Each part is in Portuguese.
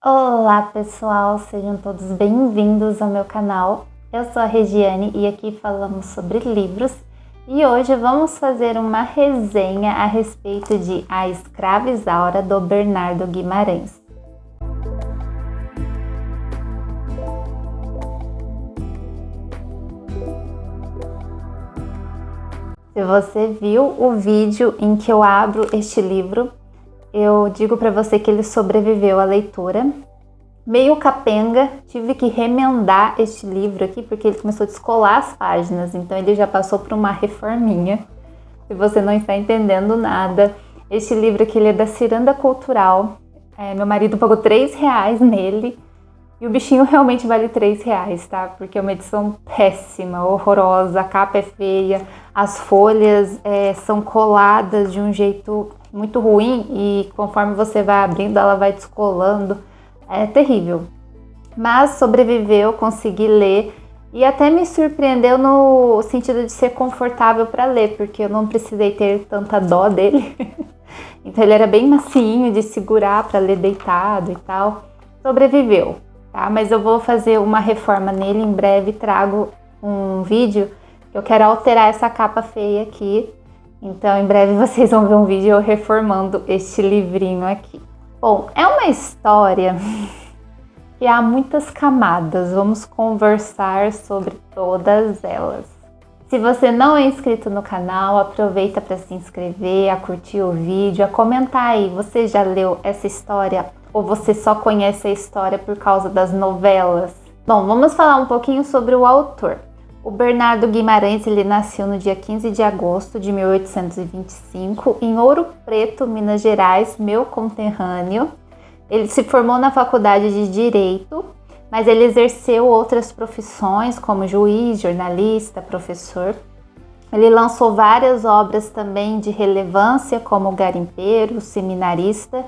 Olá pessoal, sejam todos bem-vindos ao meu canal. Eu sou a Regiane e aqui falamos sobre livros e hoje vamos fazer uma resenha a respeito de A Escrava Isaura, do Bernardo Guimarães. Se você viu o vídeo em que eu abro este livro, eu digo para você que ele sobreviveu à leitura. Meio capenga, tive que remendar este livro aqui porque ele começou a descolar as páginas, então ele já passou por uma reforminha. Se você não está entendendo nada, este livro aqui ele é da Ciranda Cultural. Meu marido pagou R$3 nele e o bichinho realmente vale R$3, tá? Porque é uma edição péssima, horrorosa, a capa é feia, as folhas são coladas de um jeito muito ruim e conforme você vai abrindo ela vai descolando. É terrível, mas sobreviveu, consegui ler e até me surpreendeu no sentido de ser confortável para ler, porque eu não precisei ter tanta dó dele. Então ele era bem macinho de segurar para ler deitado e tal. Sobreviveu, tá? Mas eu vou fazer uma reforma nele, em breve trago um vídeo que eu quero alterar essa capa feia aqui. Então em breve vocês vão ver um vídeo eu reformando este livrinho aqui. Bom, é uma história que há muitas camadas, vamos conversar sobre todas elas. Se você não é inscrito no canal, aproveita para se inscrever, a curtir o vídeo, a comentar aí, você já leu essa história ou você só conhece a história por causa das novelas? Bom, vamos falar um pouquinho sobre o autor. O Bernardo Guimarães, ele nasceu no dia 15 de agosto de 1825, em Ouro Preto, Minas Gerais, meu conterrâneo. Ele se formou na faculdade de Direito, mas ele exerceu outras profissões, como juiz, jornalista, professor. Ele lançou várias obras também de relevância, como Garimpeiro, Seminarista.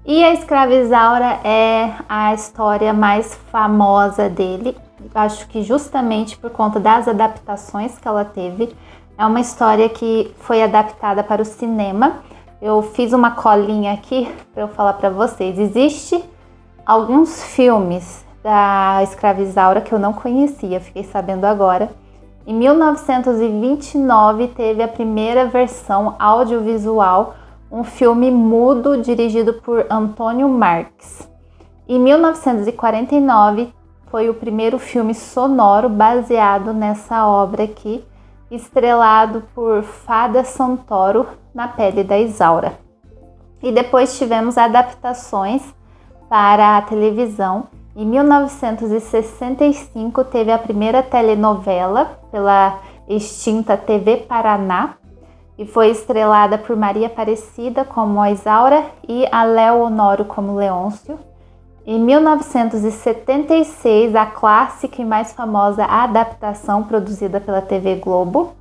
E A Escrava Isaura é a história mais famosa dele. Acho que justamente por conta das adaptações que ela teve. É uma história que foi adaptada para o cinema. Eu fiz uma colinha aqui para eu falar para vocês. Existem alguns filmes da Escrava Isaura que eu não conhecia, fiquei sabendo agora. Em 1929 teve a primeira versão audiovisual, um filme mudo dirigido por Antônio Marques. Em 1949 foi o primeiro filme sonoro baseado nessa obra aqui, estrelado por Fada Santoro na pele da Isaura. E depois tivemos adaptações para a televisão. Em 1965 teve a primeira telenovela pela extinta TV Paraná e foi estrelada por Maria Aparecida como a Isaura e a Léo Honório como Leôncio. Em 1976, a clássica e mais famosa adaptação produzida pela TV Globo,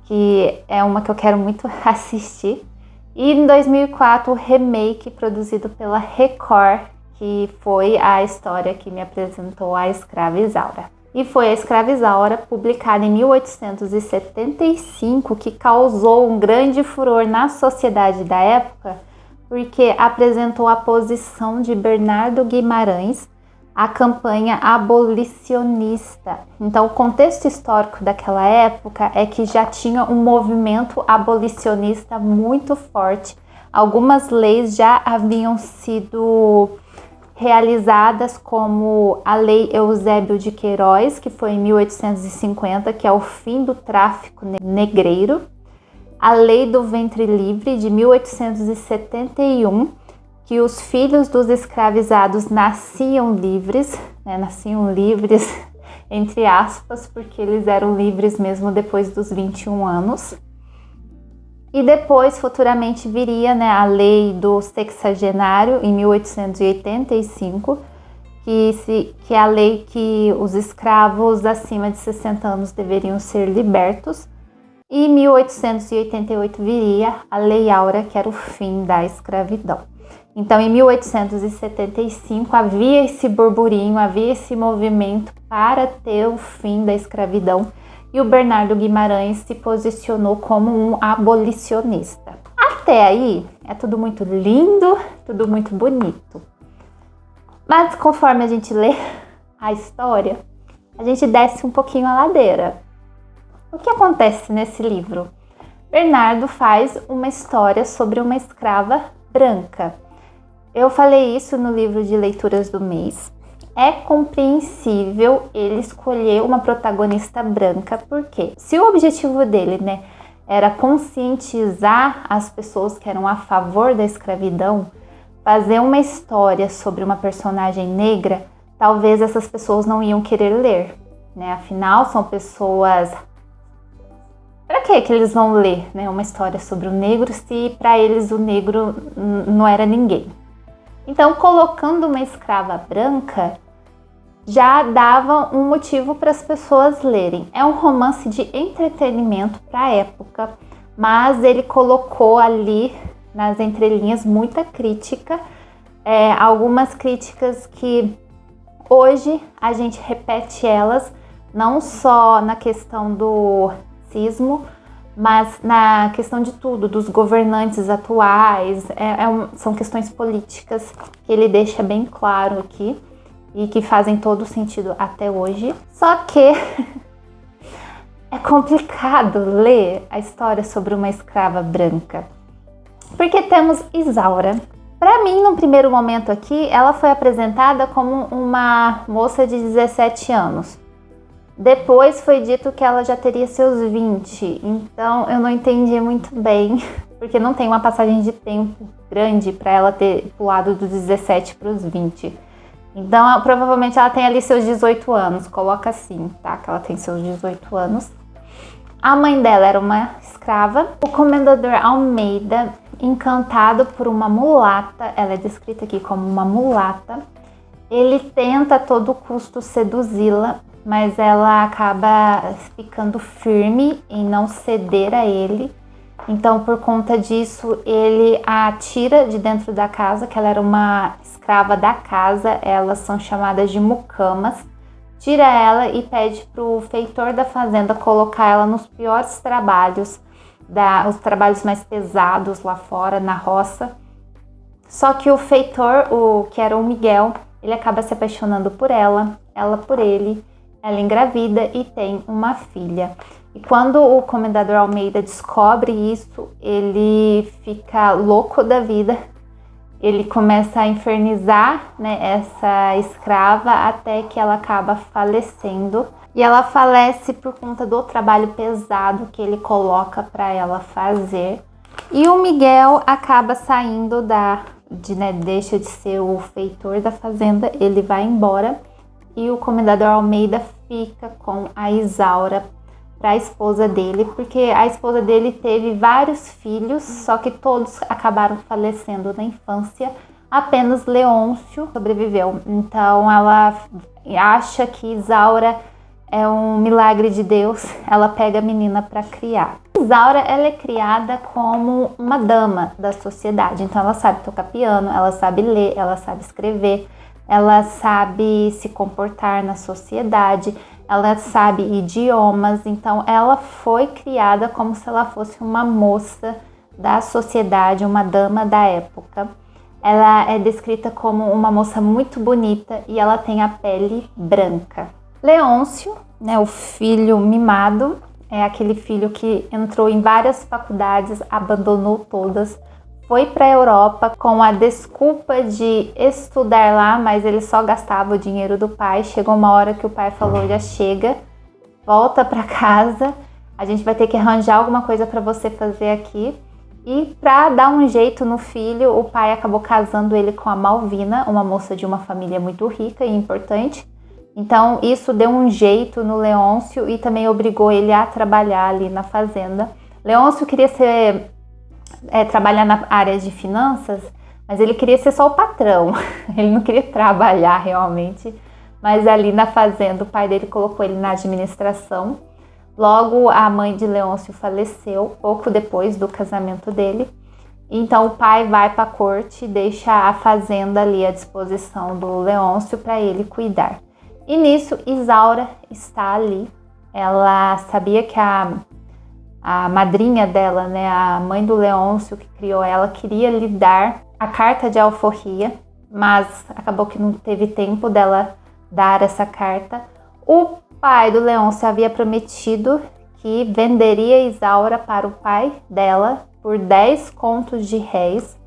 que é uma que eu quero muito assistir. E em 2004, o remake produzido pela Record, que foi a história que me apresentou A Escrava Isaura. E foi A Escrava Isaura, publicada em 1875, que causou um grande furor na sociedade da época, porque apresentou a posição de Bernardo Guimarães à campanha abolicionista. Então, o contexto histórico daquela época é que já tinha um movimento abolicionista muito forte. Algumas leis já haviam sido realizadas, como a Lei Eusébio de Queiroz, que foi em 1850, que é o fim do tráfico negreiro. A Lei do Ventre Livre, de 1871, que os filhos dos escravizados nasciam livres entre aspas, porque eles eram livres mesmo depois dos 21 anos. E depois, futuramente, viria a Lei do Sexagenário, em 1885, que é a lei que os escravos acima de 60 anos deveriam ser libertos. E em 1888 viria a Lei Áurea, que era o fim da escravidão. Então, em 1875, havia esse burburinho, havia esse movimento para ter o fim da escravidão. E o Bernardo Guimarães se posicionou como um abolicionista. Até aí, é tudo muito lindo, tudo muito bonito. Mas conforme a gente lê a história, a gente desce um pouquinho a ladeira. O que acontece nesse livro? Bernardo faz uma história sobre uma escrava branca. Eu falei isso no livro de leituras do mês. É compreensível ele escolher uma protagonista branca, porque se o objetivo dele, era conscientizar as pessoas que eram a favor da escravidão, fazer uma história sobre uma personagem negra, talvez essas pessoas não iam querer ler, Afinal, são pessoas... Para que eles vão ler, uma história sobre o negro se para eles o negro não era ninguém? Então, colocando uma escrava branca já dava um motivo para as pessoas lerem. É um romance de entretenimento para a época, mas ele colocou ali nas entrelinhas muita crítica, algumas críticas que hoje a gente repete elas, não só na questão do racismo, mas na questão de tudo, dos governantes atuais, são questões políticas que ele deixa bem claro aqui e que fazem todo sentido até hoje. Só que é complicado ler a história sobre uma escrava branca, porque temos Isaura. Para mim, no primeiro momento aqui, ela foi apresentada como uma moça de 17 anos. Depois foi dito que ela já teria seus 20, então eu não entendi muito bem, porque não tem uma passagem de tempo grande para ela ter pulado dos 17 para os 20. Então, provavelmente ela tem ali seus 18 anos, coloca assim, tá? Que ela tem seus 18 anos. A mãe dela era uma escrava. O comendador Almeida, encantado por uma mulata, ela é descrita aqui como uma mulata, ele tenta a todo custo seduzi-la, mas ela acaba ficando firme em não ceder a ele. Então, por conta disso, ele a tira de dentro da casa, que ela era uma escrava da casa, elas são chamadas de mucamas. Tira ela e pede para o feitor da fazenda colocar ela nos piores trabalhos, os trabalhos mais pesados lá fora, na roça. Só que o feitor, que era o Miguel, ele acaba se apaixonando por ela por ele. Ela engravida e tem uma filha. E quando o comendador Almeida descobre isso, ele fica louco da vida. Ele começa a infernizar, essa escrava até que ela acaba falecendo. E ela falece por conta do trabalho pesado que ele coloca para ela fazer. E o Miguel acaba saindo deixa de ser o feitor da fazenda, ele vai embora. E o comendador Almeida fica com a Isaura para a esposa dele, porque a esposa dele teve vários filhos, só que todos acabaram falecendo na infância. Apenas Leôncio sobreviveu. Então ela acha que Isaura é um milagre de Deus, ela pega a menina para criar. Isaura, ela é criada como uma dama da sociedade, então ela sabe tocar piano, ela sabe ler, ela sabe escrever, ela sabe se comportar na sociedade, ela sabe idiomas, então ela foi criada como se ela fosse uma moça da sociedade, uma dama da época. Ela é descrita como uma moça muito bonita e ela tem a pele branca. Leôncio, o filho mimado, é aquele filho que entrou em várias faculdades, abandonou todas, foi para a Europa com a desculpa de estudar lá, mas ele só gastava o dinheiro do pai. Chegou uma hora que o pai falou, já chega, volta para casa, a gente vai ter que arranjar alguma coisa para você fazer aqui. E para dar um jeito no filho, o pai acabou casando ele com a Malvina, uma moça de uma família muito rica e importante. Então isso deu um jeito no Leôncio e também obrigou ele a trabalhar ali na fazenda. Leôncio queria trabalhar na área de finanças, mas ele queria ser só o patrão, ele não queria trabalhar realmente, mas ali na fazenda o pai dele colocou ele na administração. Logo a mãe de Leôncio faleceu, pouco depois do casamento dele, então o pai vai para a corte e deixa a fazenda ali à disposição do Leôncio para ele cuidar. E nisso Isaura está ali, ela sabia que a madrinha dela, a mãe do Leôncio que criou ela, queria lhe dar a carta de alforria. mas acabou que não teve tempo dela dar essa carta. O pai do Leôncio havia prometido que venderia Isaura para o pai dela por 10 contos de réis.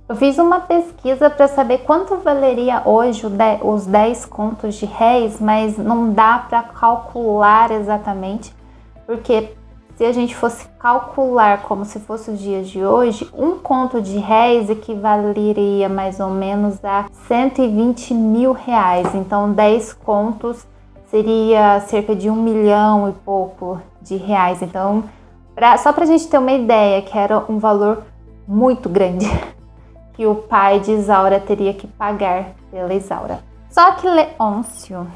Eu fiz uma pesquisa para saber quanto valeria hoje os 10 contos de réis, mas não dá para calcular exatamente, porque se a gente fosse calcular como se fosse os dias de hoje, um conto de réis equivaleria mais ou menos a 120 mil reais. Então 10 contos seria cerca de 1 milhão e pouco de reais. Então, só para a gente ter uma ideia, que era um valor muito grande que o pai de Isaura teria que pagar pela Isaura. Só que Leôncio,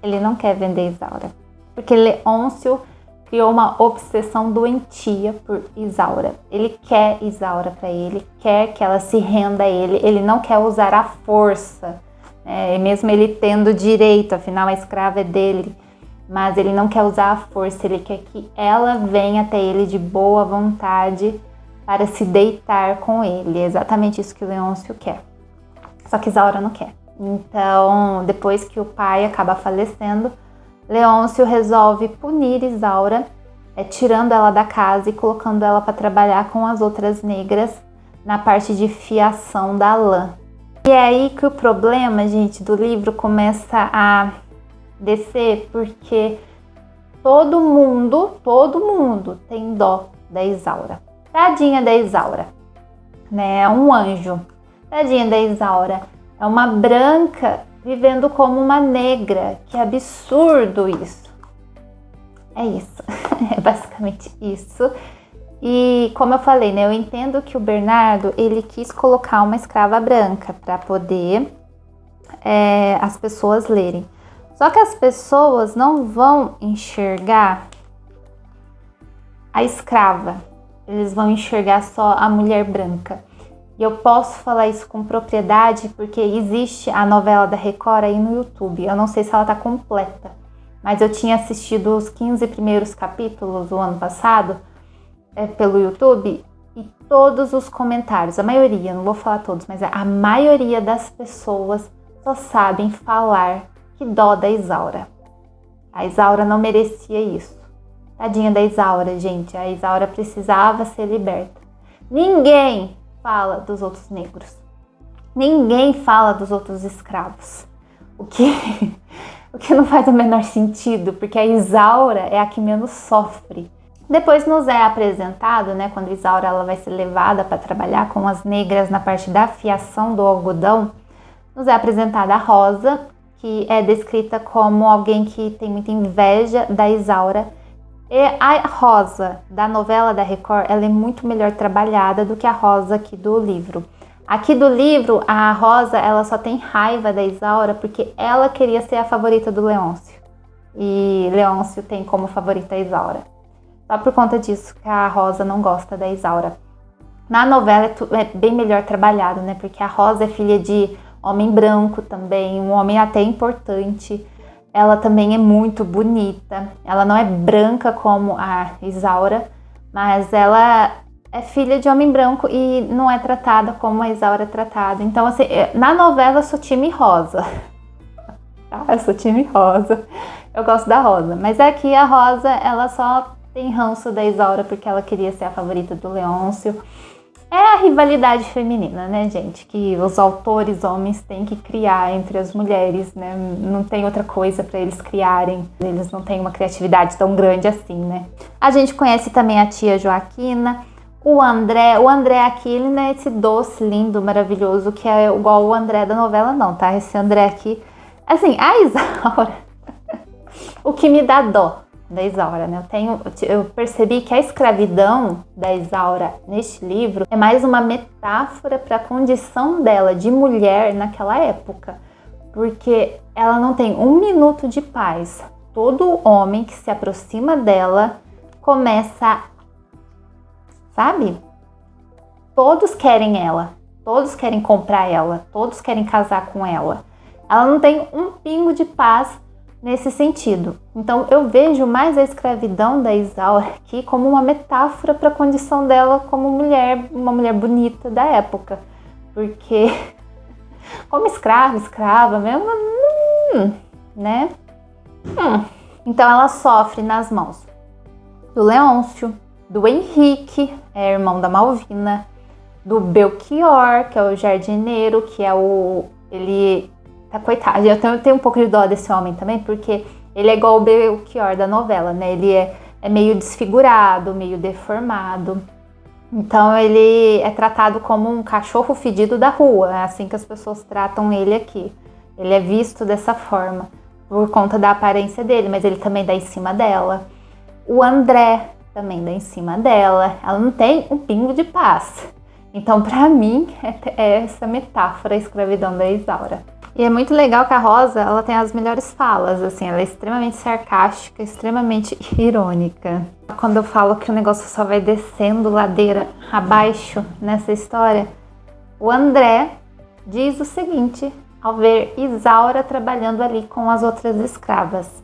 ele não quer vender Isaura, porque Leôncio criou uma obsessão doentia por Isaura. Ele quer Isaura para ele, quer que ela se renda a ele, ele não quer usar a força, né? Mesmo ele tendo direito, afinal a escrava é dele, mas ele não quer usar a força, ele quer que ela venha até ele de boa vontade para se deitar com ele. É exatamente isso que o Leôncio quer. Só que Isaura não quer. Então, depois que o pai acaba falecendo, Leôncio resolve punir Isaura, tirando ela da casa e colocando ela para trabalhar com as outras negras na parte de fiação da lã. E é aí que o problema, gente, do livro começa a descer, porque todo mundo tem dó da Isaura. Tadinha da Isaura, né? É um anjo. Tadinha da Isaura. É uma branca vivendo como uma negra. Que absurdo isso. É isso. É basicamente isso. E como eu falei, né? Eu entendo que o Bernardo, ele quis colocar uma escrava branca para poder as pessoas lerem. Só que as pessoas não vão enxergar a escrava. Eles vão enxergar só a mulher branca. E eu posso falar isso com propriedade porque existe a novela da Record aí no YouTube. Eu não sei se ela tá completa, mas eu tinha assistido os 15 primeiros capítulos do ano passado pelo YouTube, e todos os comentários, a maioria, não vou falar todos, mas a maioria das pessoas só sabem falar que dó da Isaura. A Isaura não merecia isso. Tadinha da Isaura, gente. A Isaura precisava ser liberta. Ninguém fala dos outros negros. Ninguém fala dos outros escravos. O que não faz o menor sentido, porque a Isaura é a que menos sofre. Depois nos é apresentado, né, quando a Isaura ela vai ser levada para trabalhar com as negras na parte da fiação do algodão, nos é apresentada a Rosa, que é descrita como alguém que tem muita inveja da Isaura. E a Rosa da novela da Record, ela é muito melhor trabalhada do que a Rosa aqui do livro. Aqui do livro, a Rosa, ela só tem raiva da Isaura porque ela queria ser a favorita do Leôncio. E Leôncio tem como favorita a Isaura. Só por conta disso que a Rosa não gosta da Isaura. Na novela é bem melhor trabalhado, né? Porque a Rosa é filha de homem branco também, um homem até importante. Ela também é muito bonita. Ela não é branca como a Isaura, mas ela é filha de homem branco e não é tratada como a Isaura é tratada. Então, assim, na novela eu sou time Rosa. Tá? Eu sou time Rosa. Eu gosto da Rosa. Mas aqui a Rosa, ela só tem ranço da Isaura porque ela queria ser a favorita do Leôncio. É a rivalidade feminina, né, gente? Que os autores homens têm que criar entre as mulheres, né? Não tem outra coisa para eles criarem. Eles não têm uma criatividade tão grande assim, né? A gente conhece também a tia Joaquina, o André. O André aqui, ele não é esse doce, lindo, maravilhoso, que é igual o André da novela, não, tá? Esse André aqui... Assim, a Isaura... o que me dá dó da Isaura, né? Eu percebi que a escravidão da Isaura neste livro é mais uma metáfora para a condição dela de mulher naquela época, porque ela não tem um minuto de paz. Todo homem que se aproxima dela começa, sabe? Todos querem ela, todos querem comprar ela, todos querem casar com ela. Ela não tem um pingo de paz nesse sentido. Então eu vejo mais a escravidão da Isaura aqui como uma metáfora para a condição dela como mulher, uma mulher bonita da época, porque Como escrava mesmo, né? Então ela sofre nas mãos do Leôncio, do Henrique, irmão da Malvina, do Belchior, que é o jardineiro, que é ele tá coitado. Eu tenho um pouco de dó desse homem também, porque ele é igual o Belchior da novela, né? Ele é meio desfigurado, meio deformado. Então ele é tratado como um cachorro fedido da rua, é assim que as pessoas tratam ele aqui. Ele é visto dessa forma, por conta da aparência dele, mas ele também dá em cima dela. O André também dá em cima dela. Ela não tem um pingo de paz. Então, para mim, é essa metáfora, a escravidão da Isaura. E é muito legal que a Rosa, ela tem as melhores falas, assim, ela é extremamente sarcástica, extremamente irônica. Quando eu falo que o negócio só vai descendo ladeira abaixo nessa história, o André diz o seguinte, ao ver Isaura trabalhando ali com as outras escravas: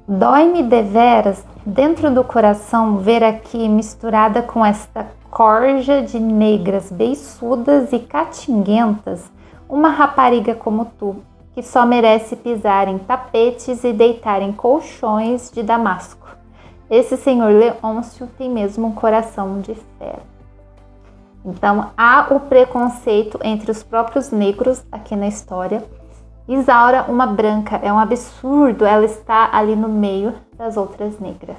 dói-me deveras dentro do coração ver aqui, misturada com esta corja de negras beiçudas e catinguentas, uma rapariga como tu, que só merece pisar em tapetes e deitar em colchões de damasco. Esse senhor Leôncio tem mesmo um coração de ferro. Então há o preconceito entre os próprios negros aqui na história. Isaura, uma branca, é um absurdo ela estar ali no meio das outras negras.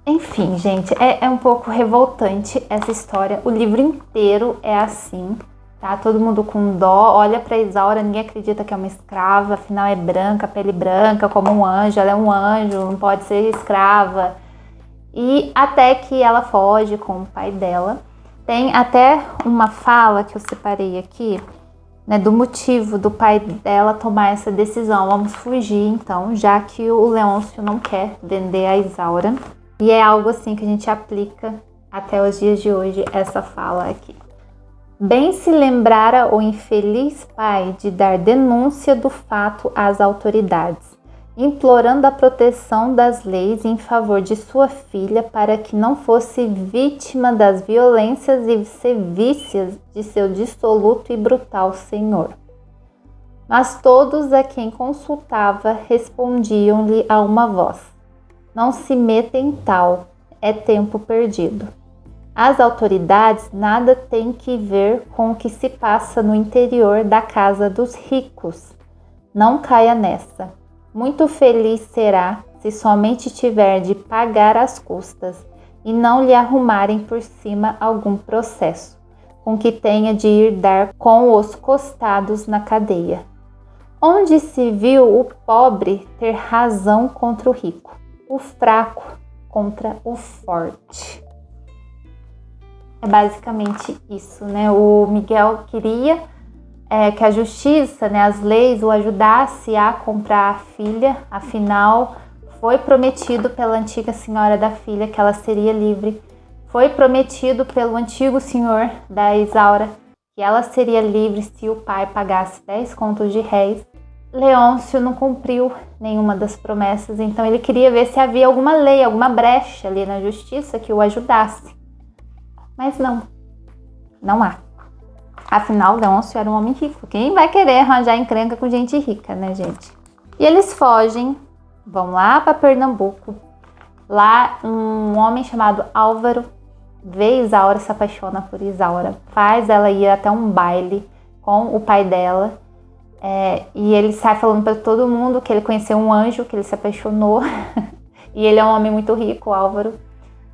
Enfim, gente, é um pouco revoltante essa história. O livro inteiro é assim, tá? Todo mundo com dó, olha pra Isaura, ninguém acredita que é uma escrava, afinal é branca, pele branca, como um anjo, ela é um anjo, não pode ser escrava. E até que ela foge com o pai dela. Tem até uma fala que eu separei aqui, né, do motivo do pai dela tomar essa decisão. Vamos fugir então, já que o Leôncio não quer vender a Isaura. E é algo assim que a gente aplica até os dias de hoje, essa fala aqui. Bem se lembrara o infeliz pai de dar denúncia do fato às autoridades, implorando a proteção das leis em favor de sua filha para que não fosse vítima das violências e sevícias de seu dissoluto e brutal senhor. Mas todos a quem consultava respondiam-lhe a uma voz: não se meta em tal, é tempo perdido. As autoridades nada têm que ver com o que se passa no interior da casa dos ricos. Não caia nessa. Muito feliz será se somente tiver de pagar as custas e não lhe arrumarem por cima algum processo, com que tenha de ir dar com os costados na cadeia. Onde se viu o pobre ter razão contra o rico, o fraco contra o forte. É basicamente isso, né? O Miguel queria que a justiça, né, as leis, o ajudasse a comprar a filha. Afinal, foi prometido pela antiga senhora da filha que ela seria livre. Foi prometido pelo antigo senhor da Isaura que ela seria livre se o pai pagasse 10 contos de réis. Leôncio não cumpriu nenhuma das promessas, então ele queria ver se havia alguma lei, alguma brecha ali na justiça que o ajudasse. Mas não há. Afinal, Leôncio era um homem rico. Quem vai querer arranjar encrenca com gente rica, né, gente? E eles fogem, vão lá para Pernambuco. Lá, um homem chamado Álvaro vê Isaura, se apaixona por Isaura, faz ela ir até um baile com o pai dela. E ele sai falando para todo mundo que ele conheceu um anjo, que ele se apaixonou. E ele é um homem muito rico, Álvaro.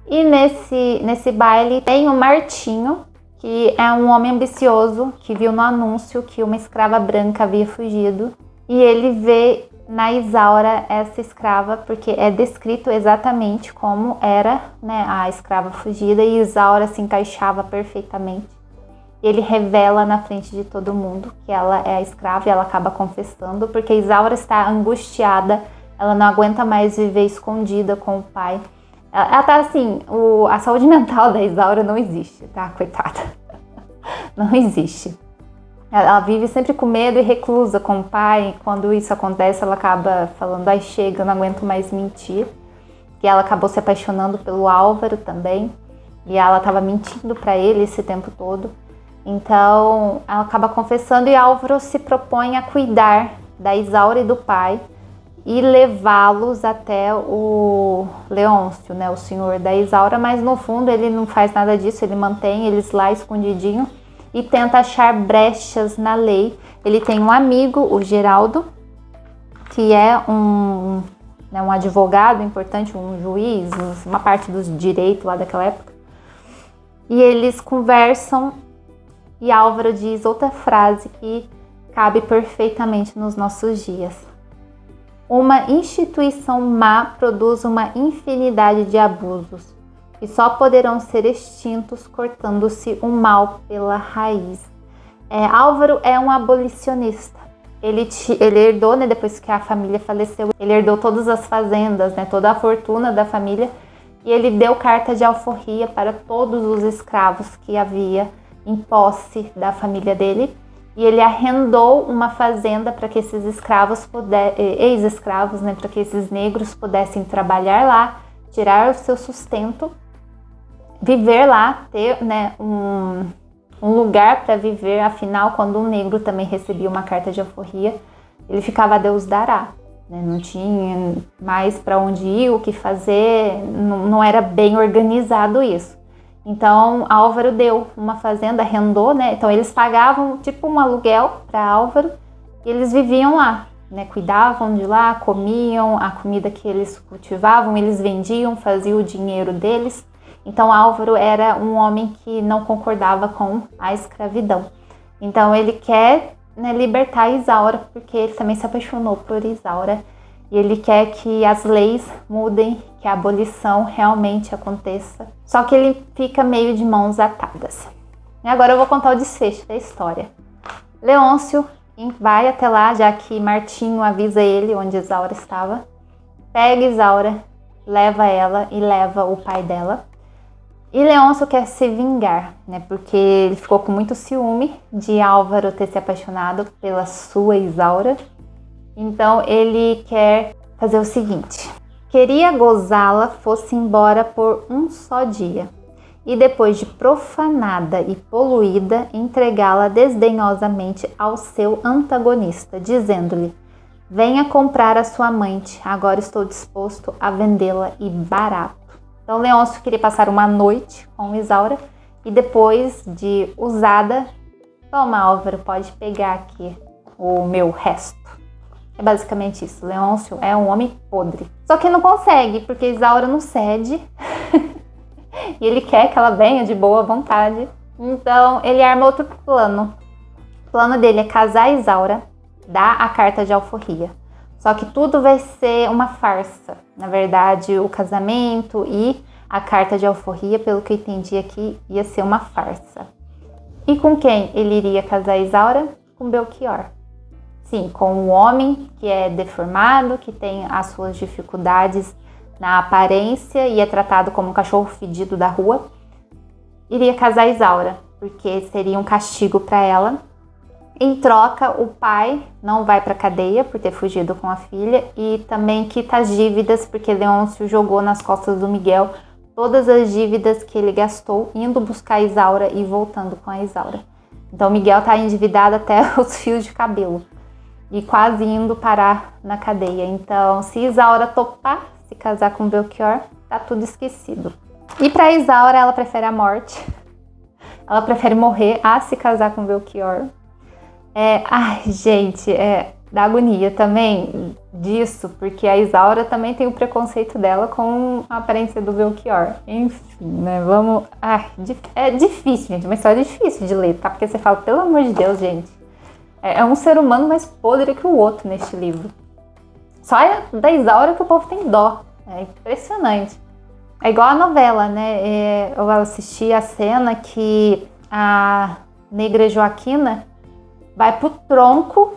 E nesse baile tem o Martinho, que é um homem ambicioso, que viu no anúncio que uma escrava branca havia fugido. E ele vê na Isaura essa escrava, porque é descrito exatamente como era, né, a escrava fugida, e Isaura se encaixava perfeitamente. Ele revela na frente de todo mundo que ela é a escrava e ela acaba confessando, porque Isaura está angustiada, ela não aguenta mais viver escondida com o pai. Ela tá assim, a saúde mental da Isaura não existe, tá? Coitada. Não existe. Ela vive sempre com medo e reclusa com o pai. E quando isso acontece, ela acaba falando: ai, chega, eu não aguento mais mentir. Que ela acabou se apaixonando pelo Álvaro também. E ela estava mentindo para ele esse tempo todo. Então, ela acaba confessando e Álvaro se propõe a cuidar da Isaura e do pai e levá-los até o Leôncio, né, o senhor da Isaura, mas no fundo ele não faz nada disso, ele mantém eles lá escondidinho e tenta achar brechas na lei. Ele tem um amigo, o Geraldo, que é um advogado importante, um juiz, uma parte dos direitos lá daquela época. E eles conversam e Álvaro diz outra frase que cabe perfeitamente nos nossos dias. Uma instituição má produz uma infinidade de abusos que só poderão ser extintos cortando-se o mal pela raiz. Álvaro é um abolicionista. Ele herdou, né, depois que a família faleceu, ele herdou todas as fazendas, né, toda a fortuna da família, e ele deu carta de alforria para todos os escravos que havia em posse da família dele, e ele arrendou uma fazenda para que esses escravos, ex-escravos, né, para que esses negros pudessem trabalhar lá, tirar o seu sustento, viver lá, ter, né, um lugar para viver. Afinal, quando um negro também recebia uma carta de alforria, ele ficava a Deus dará, né? Não tinha mais para onde ir, o que fazer, não era bem organizado isso. Então Álvaro deu uma fazenda, arrendou, né? Então eles pagavam tipo um aluguel para Álvaro e eles viviam lá, né? Cuidavam de lá, comiam a comida que eles cultivavam, eles vendiam, faziam o dinheiro deles. Então Álvaro era um homem que não concordava com a escravidão. Então ele quer, né, libertar Isaura, porque ele também se apaixonou por Isaura. E ele quer que as leis mudem, que a abolição realmente aconteça. Só que ele fica meio de mãos atadas. E agora eu vou contar o desfecho da história. Leôncio vai até lá, já que Martinho avisa ele onde Isaura estava. Pega Isaura, leva ela e leva o pai dela. E Leôncio quer se vingar, né? Porque ele ficou com muito ciúme de Álvaro ter se apaixonado pela sua Isaura. Então ele quer fazer o seguinte: queria gozá-la fosse embora por um só dia, e depois de profanada e poluída, entregá-la desdenhosamente ao seu antagonista, dizendo-lhe: venha comprar a sua amante, agora estou disposto a vendê-la e barato. Então Leôncio queria passar uma noite com Isaura e depois de usada, toma, Álvaro, pode pegar aqui o meu resto. É basicamente isso. Leôncio é um homem podre. Só que não consegue, porque Isaura não cede. E ele quer que ela venha de boa vontade. Então ele arma outro plano. O plano dele é casar Isaura, dar a carta de alforria. Só que tudo vai ser uma farsa. Na verdade, o casamento e a carta de alforria, pelo que eu entendi aqui, ia ser uma farsa. E com quem ele iria casar Isaura? Com Belchior. Sim, com um homem que é deformado, que tem as suas dificuldades na aparência e é tratado como um cachorro fedido da rua. Iria casar Isaura, porque seria um castigo para ela. Em troca, o pai não vai para a cadeia por ter fugido com a filha e também quita as dívidas, porque Leôncio jogou nas costas do Miguel todas as dívidas que ele gastou indo buscar a Isaura e voltando com a Isaura. Então Miguel está endividado até os fios de cabelo e quase indo parar na cadeia. Então, se Isaura topar se casar com Belchior, tá tudo esquecido. E para Isaura, ela prefere a morte. Ela prefere morrer a se casar com Belchior. Ai, gente, dá agonia também disso, porque a Isaura também tem o preconceito dela com a aparência do Belchior. Enfim, né, vamos... é difícil, gente, uma história difícil de ler, tá? Porque você fala, pelo amor de Deus, gente, é um ser humano mais podre que o outro neste livro. Só é da Isaura que o povo tem dó, é impressionante. É igual a novela, né? Eu assisti a cena que a negra Joaquina vai pro tronco,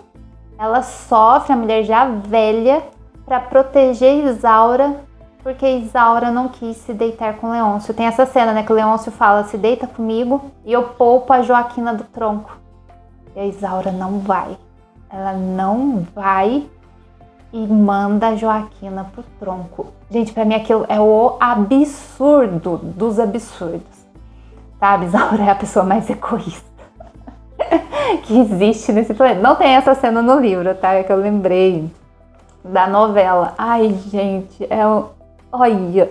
ela sofre, a mulher já velha, para proteger Isaura, porque Isaura não quis se deitar com Leôncio. Tem essa cena, né, que o Leôncio fala, se deita comigo e eu poupo a Joaquina do tronco. E a Isaura não vai. Ela não vai e manda a Joaquina pro tronco. Gente, pra mim aquilo é o absurdo dos absurdos. Sabe, Isaura é a pessoa mais egoísta. que existe nesse planeta. Não tem essa cena no livro, tá? É que eu lembrei da novela. Ai, gente, olha.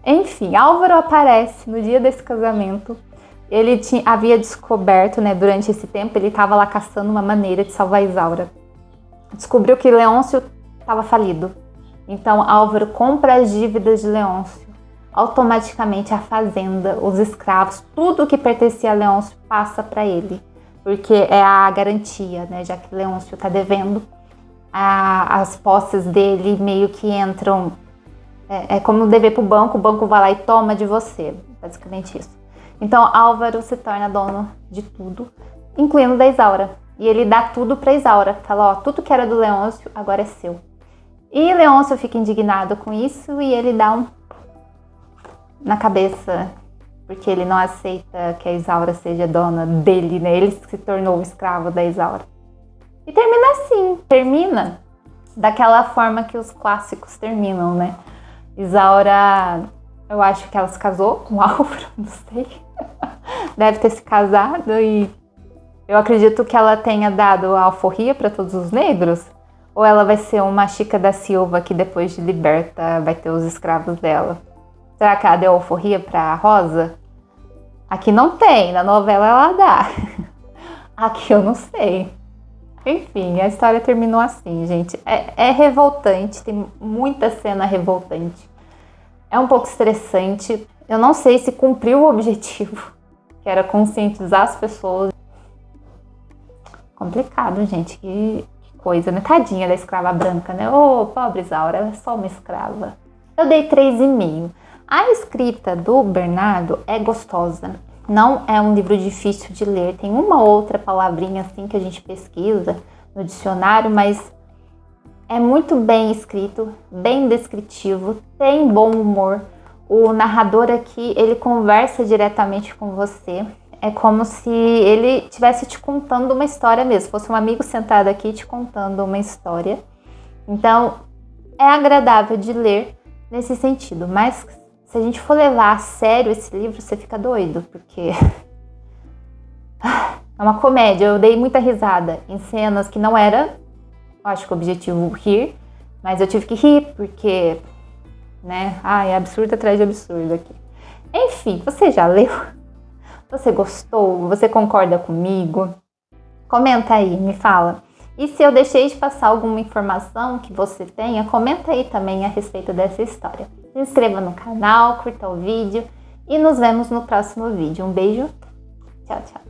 Enfim, Álvaro aparece no dia desse casamento. Ele havia descoberto, né, durante esse tempo, ele estava lá caçando uma maneira de salvar Isaura. Descobriu que Leôncio estava falido. Então Álvaro compra as dívidas de Leôncio. Automaticamente a fazenda, os escravos, tudo que pertencia a Leôncio passa para ele. Porque é a garantia, né, já que Leôncio está devendo, as posses dele meio que entram. É como dever para o banco vai lá e toma de você. Basicamente isso. Então Álvaro se torna dono de tudo, incluindo da Isaura. E ele dá tudo para Isaura. Fala, ó, tudo que era do Leôncio agora é seu. E Leôncio fica indignado com isso e ele dá na cabeça, porque ele não aceita que a Isaura seja dona dele, né? Ele se tornou o escravo da Isaura. E termina assim, termina daquela forma que os clássicos terminam, né? Isaura, eu acho que ela se casou com o Álvaro, não sei. Deve ter se casado e eu acredito que ela tenha dado a alforria para todos os negros. Ou ela vai ser uma Chica da Silva que depois de liberta vai ter os escravos dela. Será que ela deu alforria para Rosa? Aqui não tem, na novela ela dá. Aqui eu não sei. Enfim, a história terminou assim, gente. É revoltante, tem muita cena revoltante. É um pouco estressante. Eu não sei se cumpriu o objetivo, que era conscientizar as pessoas. Complicado, gente. Que coisa, né? Tadinha da escrava branca, né? Ô, pobre Isaura, ela é só uma escrava. Eu dei 3,5. A escrita do Bernardo é gostosa. Não é um livro difícil de ler. Tem uma outra palavrinha assim que a gente pesquisa no dicionário, mas é muito bem escrito, bem descritivo, tem bom humor. O narrador aqui, ele conversa diretamente com você. É como se ele estivesse te contando uma história mesmo. Fosse um amigo sentado aqui te contando uma história. Então, é agradável de ler nesse sentido. Mas se a gente for levar a sério esse livro, você fica doido. Porque é uma comédia. Eu dei muita risada em cenas que não era, acho que o objetivo rir. Mas eu tive que rir porque, né? É absurdo atrás de absurdo aqui. Enfim, você já leu? Você gostou? Você concorda comigo? Comenta aí, me fala. E se eu deixei de passar alguma informação que você tenha, comenta aí também a respeito dessa história. Se inscreva no canal, curta o vídeo e nos vemos no próximo vídeo. Um beijo, tchau, tchau.